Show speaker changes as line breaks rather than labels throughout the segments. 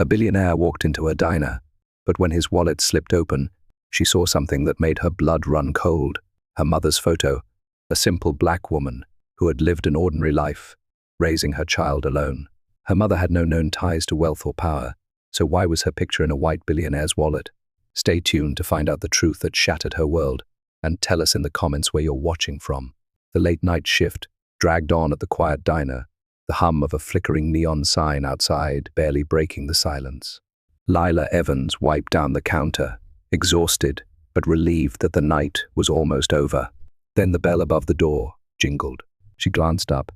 A billionaire walked into her diner, but when his wallet slipped open, she saw something that made her blood run cold. Her mother's photo, a simple black woman who had lived an ordinary life, raising her child alone. Her mother had no known ties to wealth or power, so why was her picture in a white billionaire's wallet? Stay tuned to find out the truth that shattered her world, and tell us in the comments where you're watching from. The late-night shift dragged on at the quiet diner, the hum of a flickering neon sign outside barely breaking the silence. Lila Evans wiped down the counter, exhausted but relieved that the night was almost over. Then the bell above the door jingled. She glanced up,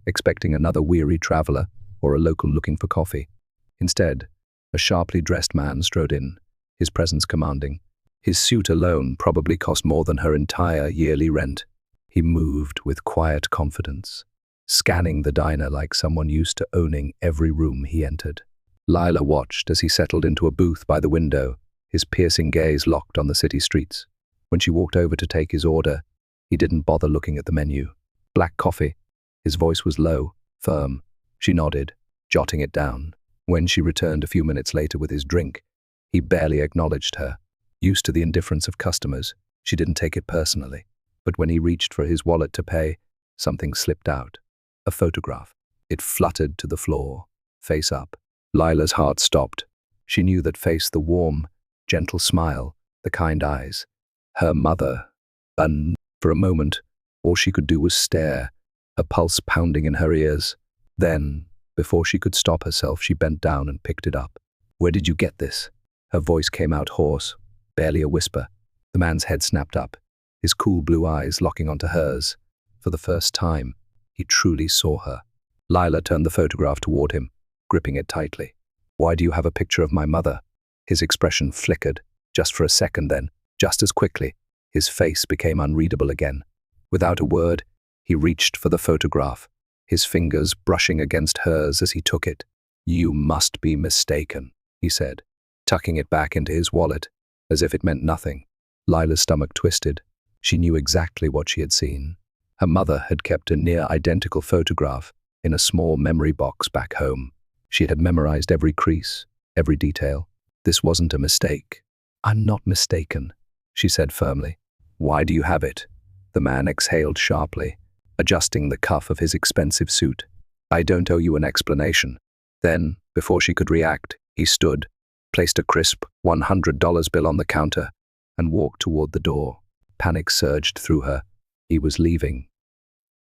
expecting another weary traveler or a local looking for coffee. Instead, a sharply dressed man strode in, his presence commanding. His suit alone probably cost more than her entire yearly rent. He moved with quiet confidence, scanning the diner like someone used to owning every room he entered. Lila watched as he settled into a booth by the window, his piercing gaze locked on the city streets. When she walked over to take his order, he didn't bother looking at the menu. Black coffee. His voice was low, firm. She nodded, jotting it down. When she returned a few minutes later with his drink, he barely acknowledged her. Used to the indifference of customers, she didn't take it personally. But when he reached for his wallet to pay, something slipped out. A photograph. It fluttered to the floor, face up. Lila's heart stopped. She knew that face, the warm, gentle smile, the kind eyes. Her mother. And for a moment, all she could do was stare, her pulse pounding in her ears. Then, before she could stop herself, she bent down and picked it up. "Where did you get this?" Her voice came out hoarse, barely a whisper. The man's head snapped up, his cool blue eyes locking onto hers. For the first time, he truly saw her. Lila turned the photograph toward him, gripping it tightly. "Why do you have a picture of my mother?" His expression flickered, just for a second, then, just as quickly, his face became unreadable again. Without a word, he reached for the photograph, his fingers brushing against hers as he took it. "You must be mistaken," he said, tucking it back into his wallet, as if it meant nothing. Lila's stomach twisted. She knew exactly what she had seen. Her mother had kept a near-identical photograph in a small memory box back home. She had memorized every crease, every detail. This wasn't a mistake. "I'm not mistaken," she said firmly. "Why do you have it?" The man exhaled sharply, adjusting the cuff of his expensive suit. "I don't owe you an explanation." Then, before she could react, he stood, placed a crisp $100 bill on the counter, and walked toward the door. Panic surged through her. He was leaving.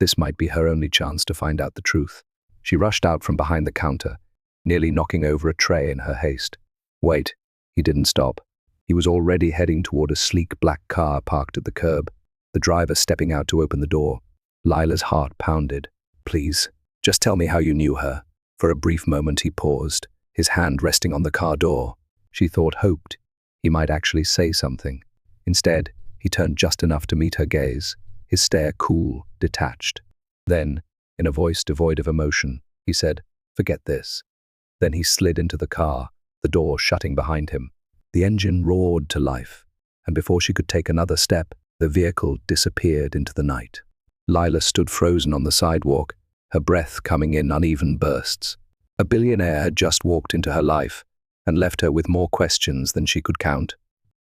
This might be her only chance to find out the truth. She rushed out from behind the counter, nearly knocking over a tray in her haste. Wait, he didn't stop. He was already heading toward a sleek black car parked at the curb, the driver stepping out to open the door. Lila's heart pounded. "Please, just tell me how you knew her." For a brief moment he paused, his hand resting on the car door. She hoped he might actually say something. Instead, he turned just enough to meet her gaze, his stare cool, detached. Then, in a voice devoid of emotion, he said, "Forget this." Then he slid into the car, the door shutting behind him. The engine roared to life, and before she could take another step, the vehicle disappeared into the night. Lila stood frozen on the sidewalk, her breath coming in uneven bursts. A billionaire had just walked into her life and left her with more questions than she could count.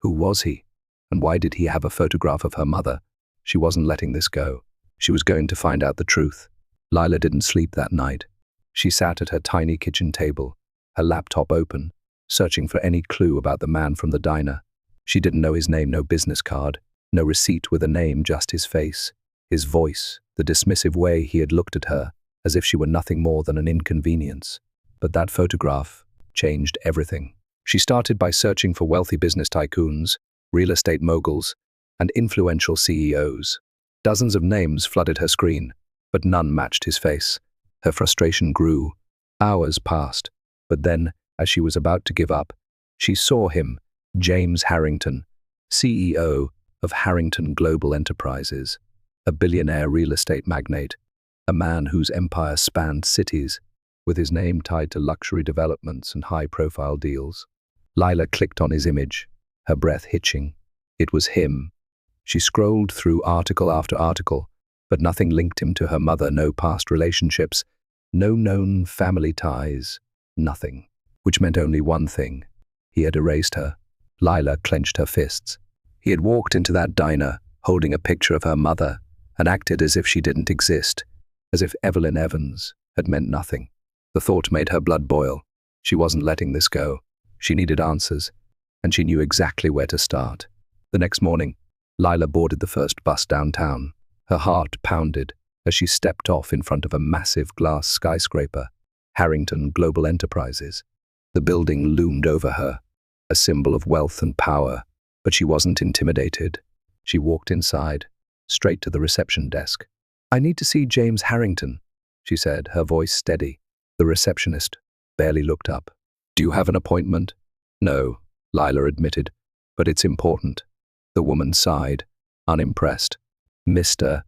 Who was he? And why did he have a photograph of her mother? She wasn't letting this go. She was going to find out the truth. Lila didn't sleep that night. She sat at her tiny kitchen table, her laptop open, searching for any clue about the man from the diner. She didn't know his name, no business card, no receipt with a name, just his face, his voice, the dismissive way he had looked at her, as if she were nothing more than an inconvenience. But that photograph changed everything. She started by searching for wealthy business tycoons, real estate moguls, and influential CEOs. Dozens of names flooded her screen, but none matched his face. Her frustration grew. Hours passed, but then, as she was about to give up, she saw him, James Harrington, CEO of Harrington Global Enterprises, a billionaire real estate magnate, a man whose empire spanned cities, with his name tied to luxury developments and high-profile deals. Lila clicked on his image, her breath hitching. It was him. She scrolled through article after article, but nothing linked him to her mother, no past relationships, no known family ties, nothing. which meant only one thing. He had erased her. Lila clenched her fists. He had walked into that diner, holding a picture of her mother, and acted as if she didn't exist, as if Evelyn Evans had meant nothing. The thought made her blood boil. She wasn't letting this go. She needed answers, and she knew exactly where to start. The next morning, Lila boarded the first bus downtown. Her heart pounded as she stepped off in front of a massive glass skyscraper, Harrington Global Enterprises. The building loomed over her, a symbol of wealth and power, but she wasn't intimidated. She walked inside, straight to the reception desk. "I need to see James Harrington," she said, her voice steady. The receptionist barely looked up. "Do you have an appointment?" "No," Lila admitted, "but it's important." The woman sighed, unimpressed. "Mr.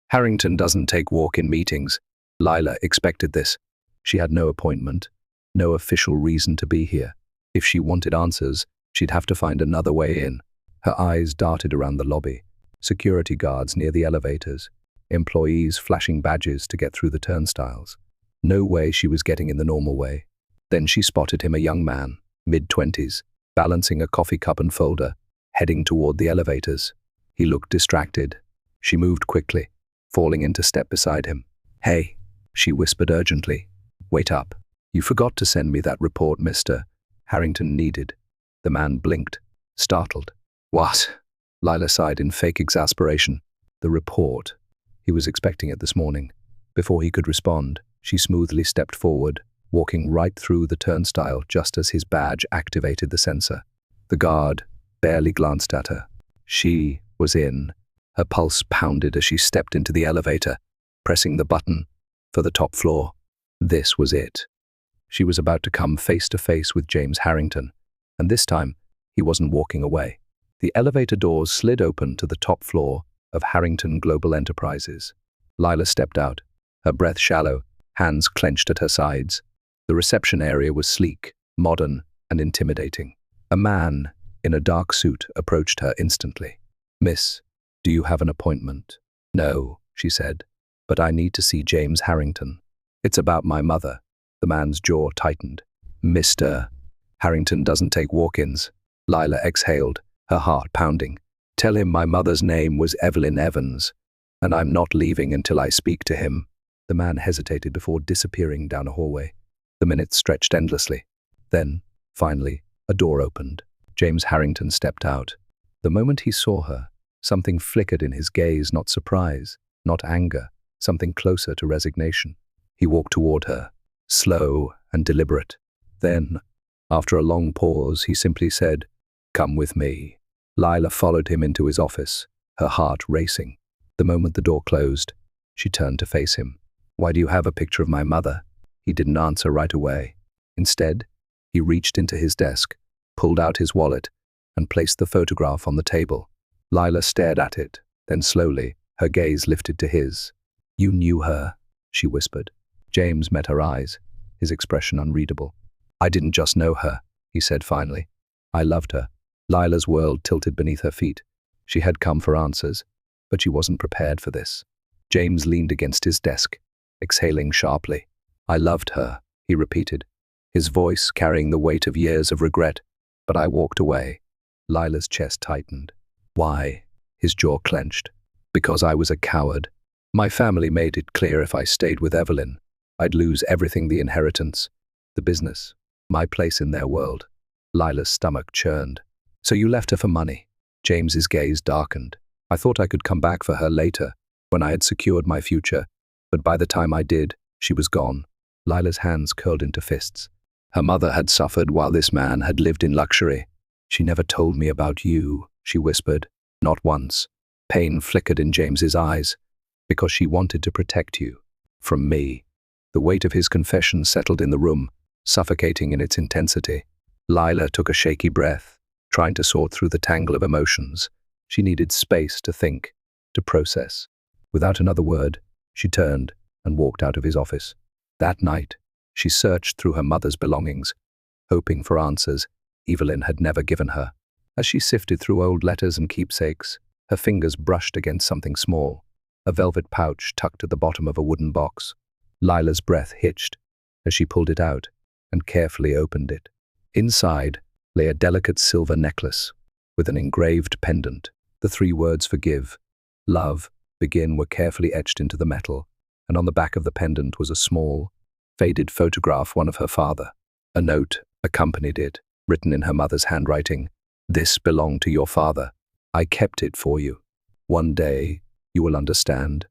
Harrington doesn't take walk-in meetings." Lila expected this. She had no appointment, no official reason to be here. If she wanted answers, she'd have to find another way in. Her eyes darted around the lobby. Security guards near the elevators, employees flashing badges to get through the turnstiles. No way she was getting in the normal way. Then she spotted him, a young man, mid-20s, balancing a coffee cup and folder, heading toward the elevators. He looked distracted. She moved quickly, falling into step beside him. "Hey," she whispered urgently. "Wait up. You forgot to send me that report Mr. Harrington needed." The man blinked, startled. "What?" Lila sighed in fake exasperation. "The report. He was expecting it this morning." Before he could respond, she smoothly stepped forward, walking right through the turnstile just as his badge activated the sensor. The guard barely glanced at her. She was in. Her pulse pounded as she stepped into the elevator, pressing the button for the top floor. This was it. She was about to come face to face with James Harrington, and this time, he wasn't walking away. The elevator doors slid open to the top floor of Harrington Global Enterprises. Lila stepped out, her breath shallow, hands clenched at her sides. The reception area was sleek, modern, and intimidating. A man in a dark suit approached her instantly. "Miss, do you have an appointment?" "No," she said, "but I need to see James Harrington." "It's about my mother." The man's jaw tightened. "Mr. Harrington doesn't take walk-ins." Lila exhaled, her heart pounding. "Tell him my mother's name was Evelyn Evans, and I'm not leaving until I speak to him." The man hesitated before disappearing down a hallway. The minutes stretched endlessly. Then, finally, a door opened. James Harrington stepped out. The moment he saw her, something flickered in his gaze, not surprise, not anger, something closer to resignation. He walked toward her, slow and deliberate. Then, after a long pause, he simply said, "Come with me." Lila followed him into his office, her heart racing. The moment the door closed, she turned to face him. "Why do you have a picture of my mother?" He didn't answer right away. Instead, he reached into his desk, pulled out his wallet, and placed the photograph on the table. Lila stared at it, then slowly, her gaze lifted to his. "You knew her," she whispered. James met her eyes, his expression unreadable. "I didn't just know her," he said finally. "I loved her." Lila's world tilted beneath her feet. She had come for answers, but she wasn't prepared for this. James leaned against his desk, exhaling sharply. "I loved her," he repeated, his voice carrying the weight of years of regret. "But I walked away." Lila's chest tightened. "Why?" His jaw clenched. "Because I was a coward. My family made it clear if I stayed with Evelyn, I'd lose everything: the inheritance, the business, my place in their world." Lila's stomach churned. "So you left her for money?" James's gaze darkened. "I thought I could come back for her later, when I had secured my future, but by the time I did, she was gone." Lila's hands curled into fists. Her mother had suffered while this man had lived in luxury. "She never told me about you," she whispered. "Not once." Pain flickered in James's eyes. "Because she wanted to protect you. From me." The weight of his confession settled in the room, suffocating in its intensity. Lila took a shaky breath, trying to sort through the tangle of emotions. She needed space to think, to process. Without another word, she turned and walked out of his office. That night, she searched through her mother's belongings, hoping for answers Evelyn had never given her. As she sifted through old letters and keepsakes, her fingers brushed against something small, a velvet pouch tucked at the bottom of a wooden box. Lila's breath hitched as she pulled it out, and carefully opened it. Inside lay a delicate silver necklace with an engraved pendant. The three words forgive, love, begin were carefully etched into the metal, and on the back of the pendant was a small, faded photograph, one of her father. A note accompanied it, written in her mother's handwriting. "This belonged to your father. I kept it for you. One day, you will understand."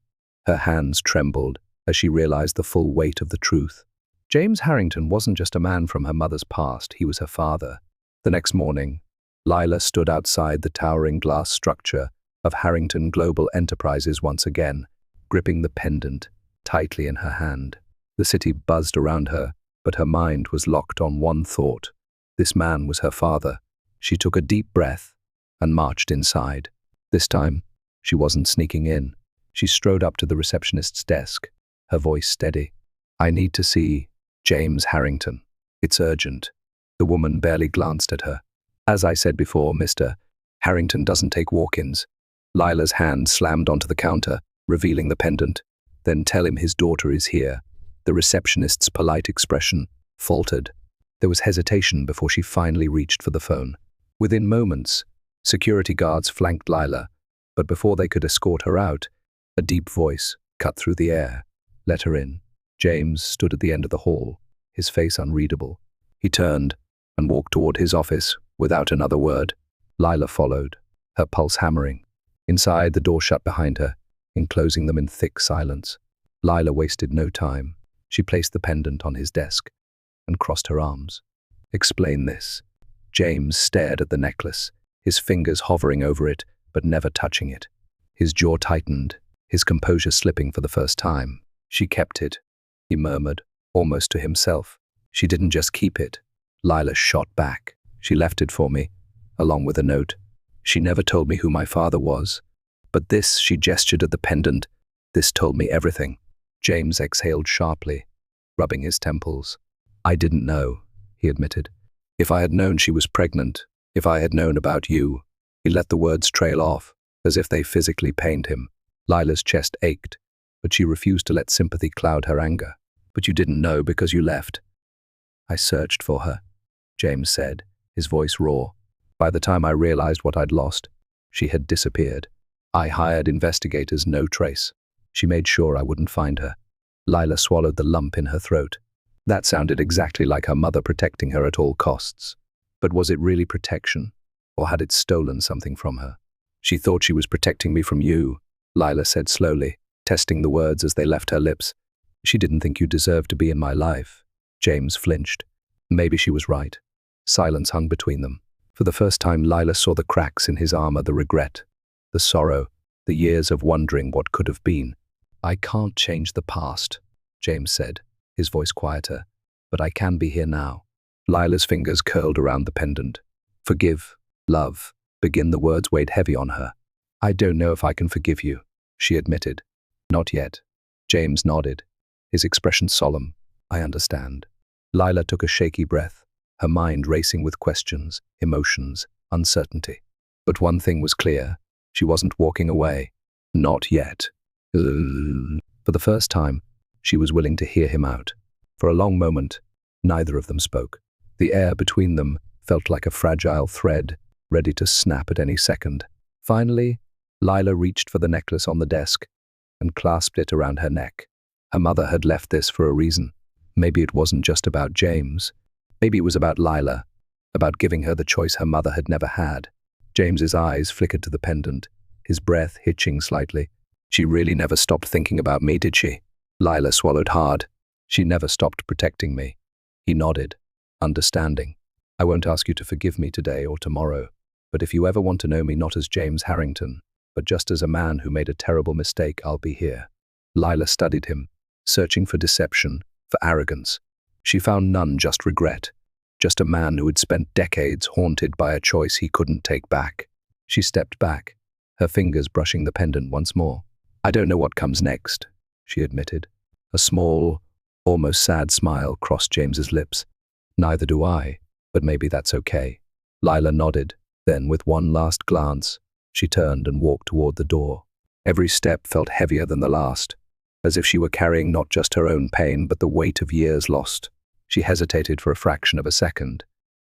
Her hands trembled as she realized the full weight of the truth. James Harrington wasn't just a man from her mother's past, he was her father. The next morning, Lila stood outside the towering glass structure of Harrington Global Enterprises once again, gripping the pendant tightly in her hand. The city buzzed around her, but her mind was locked on one thought. This man was her father. She took a deep breath and marched inside. This time, she wasn't sneaking in. She strode up to the receptionist's desk, her voice steady. "I need to see James Harrington. It's urgent." The woman barely glanced at her. "As I said before, Mr. Harrington doesn't take walk-ins." Lila's hand slammed onto the counter, revealing the pendant. "Then tell him his daughter is here." The receptionist's polite expression faltered. There was hesitation before she finally reached for the phone. Within moments, security guards flanked Lila, but before they could escort her out, a deep voice cut through the air. "Let her in." James stood at the end of the hall, his face unreadable. He turned and walked toward his office without another word. Lila followed, her pulse hammering. Inside, the door shut behind her, enclosing them in thick silence. Lila wasted no time. She placed the pendant on his desk and crossed her arms. "Explain this." James stared at the necklace, his fingers hovering over it, but never touching it. His jaw tightened, his composure slipping for the first time. "She kept it," he murmured, almost to himself. "She didn't just keep it." Lila shot back. "She left it for me, along with a note. She never told me who my father was. But this," she gestured at the pendant, "this told me everything." James exhaled sharply, rubbing his temples. "I didn't know," he admitted. "If I had known she was pregnant, if I had known about you." He let the words trail off, as if they physically pained him. Lila's chest ached, but she refused to let sympathy cloud her anger. "But you didn't know because you left." "I searched for her," James said, his voice raw. "By the time I realized what I'd lost, she had disappeared. I hired investigators, no trace. She made sure I wouldn't find her." Lila swallowed the lump in her throat. That sounded exactly like her mother protecting her at all costs. But was it really protection, or had it stolen something from her? "She thought she was protecting me from you," Lila said slowly, testing the words as they left her lips. "She didn't think you deserved to be in my life." James flinched. Maybe she was right. Silence hung between them. For the first time, Lila saw the cracks in his armor, the regret, the sorrow, the years of wondering what could have been. "I can't change the past," James said, his voice quieter, "but I can be here now." Lila's fingers curled around the pendant. "Forgive, love, begin." The words weighed heavy on her. "I don't know if I can forgive you," she admitted. "Not yet." James nodded, his expression solemn. "I understand." Lila took a shaky breath, her mind racing with questions, emotions, uncertainty. But one thing was clear. She wasn't walking away. Not yet. For the first time, she was willing to hear him out. For a long moment, neither of them spoke. The air between them felt like a fragile thread, ready to snap at any second. Finally, Lila reached for the necklace on the desk and clasped it around her neck. Her mother had left this for a reason. Maybe it wasn't just about James. Maybe it was about Lila, about giving her the choice her mother had never had. James's eyes flickered to the pendant, his breath hitching slightly. "She really never stopped thinking about me, did she?" Lila swallowed hard. "She never stopped protecting me." He nodded, understanding. "I won't ask you to forgive me today or tomorrow, but if you ever want to know me not as James Harrington, but just as a man who made a terrible mistake, I'll be here." Lila studied him, searching for deception, for arrogance. She found none, just regret. Just a man who had spent decades haunted by a choice he couldn't take back. She stepped back, her fingers brushing the pendant once more. "I don't know what comes next," she admitted. A small, almost sad smile crossed James's lips. "Neither do I, but maybe that's okay." Lila nodded. Then, with one last glance, she turned and walked toward the door. Every step felt heavier than the last, as if she were carrying not just her own pain, but the weight of years lost. She hesitated for a fraction of a second,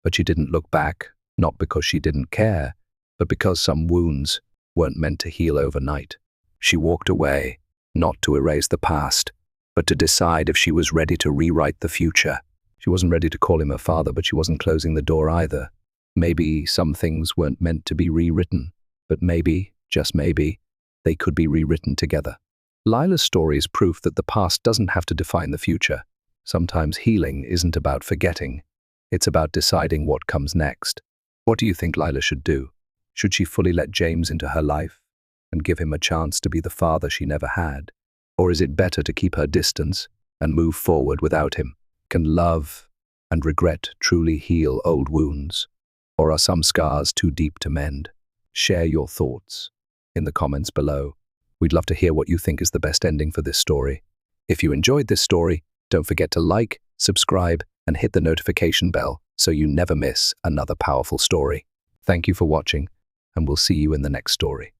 but she didn't look back, not because she didn't care, but because some wounds weren't meant to heal overnight. She walked away, not to erase the past, but to decide if she was ready to rewrite the future. She wasn't ready to call him her father, but she wasn't closing the door either. Maybe some things weren't meant to be rewritten, but maybe, just maybe, they could be rewritten together. Lila's story is proof that the past doesn't have to define the future. Sometimes healing isn't about forgetting. It's about deciding what comes next. What do you think Lila should do? Should she fully let James into her life and give him a chance to be the father she never had? Or is it better to keep her distance and move forward without him? Can love and regret truly heal old wounds? Or are some scars too deep to mend? Share your thoughts in the comments below. We'd love to hear what you think is the best ending for this story. If you enjoyed this story, don't forget to like, subscribe, and hit the notification bell so you never miss another powerful story. Thank you for watching, and we'll see you in the next story.